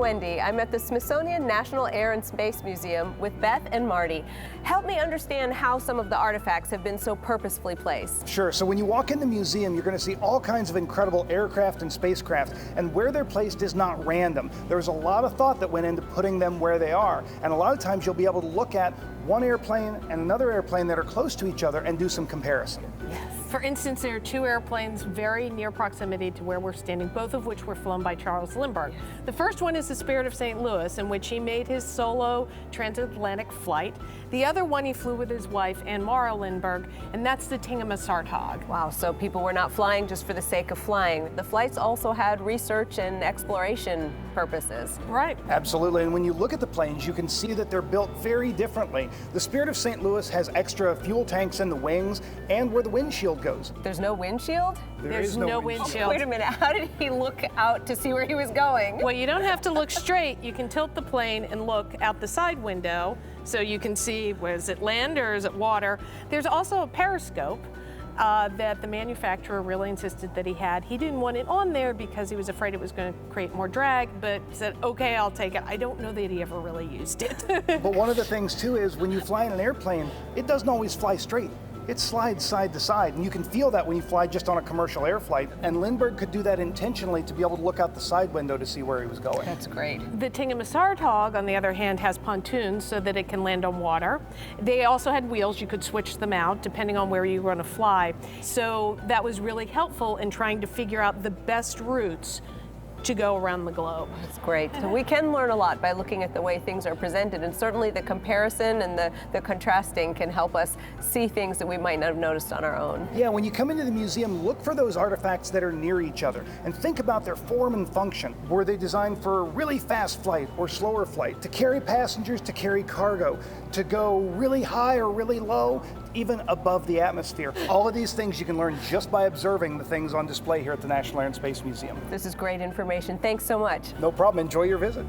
Wendy. I'm at the Smithsonian National Air and Space Museum with Beth and Marty. Help me understand how some of the artifacts have been so purposefully placed. Sure, so when you walk in the museum, you're going to see all kinds of incredible aircraft and spacecraft, and where they're placed is not random. There's a lot of thought that went into putting them where they are, and a lot of times you'll be able to look at one airplane and another airplane that are close to each other and do some comparison. For instance, there are two airplanes very near proximity to where we're standing, both of which were flown by Charles Lindbergh. The first one is the Spirit of St. Louis, in which he made his solo transatlantic flight. The other one he flew with his wife, Anne Morrow Lindbergh, and that's the Tingamasartog. Wow, so people were not flying just for the sake of flying. The flights also had research and exploration purposes. Right. Absolutely, and when you look at the planes, you can see that they're built very differently. The Spirit of St. Louis has extra fuel tanks in the wings and where the windshield goes. There's no windshield? There's no windshield. Wait a minute, how did he look out to see where he was going? Well, you don't have to look straight. You can tilt the plane and look out the side window so you can see, is it land or is it water? There's also a periscope that the manufacturer really insisted that he had. He didn't want it on there because he was afraid it was going to create more drag, but said, okay, I'll take it. I don't know that he ever really used it. But one of the things too is when you fly in an airplane, it doesn't always fly straight. It slides side to side, and you can feel that when you fly just on a commercial air flight. And Lindbergh could do that intentionally to be able to look out the side window to see where he was going. That's great. The Tingamasartog, on the other hand, has pontoons so that it can land on water. They also had wheels. You could switch them out depending on where you were going to fly. So that was really helpful in trying to figure out the best routes to go around the globe. That's great. So we can learn a lot by looking at the way things are presented, and certainly the comparison and the contrasting can help us see things that we might not have noticed on our own. Yeah, when you come into the museum, look for those artifacts that are near each other and think about their form and function. Were they designed for really fast flight or slower flight, to carry passengers, to carry cargo, to go really high or really low, even above the atmosphere? All of these things you can learn just by observing the things on display here at the National Air and Space Museum. This is great information. Thanks so much. No problem. Enjoy your visit.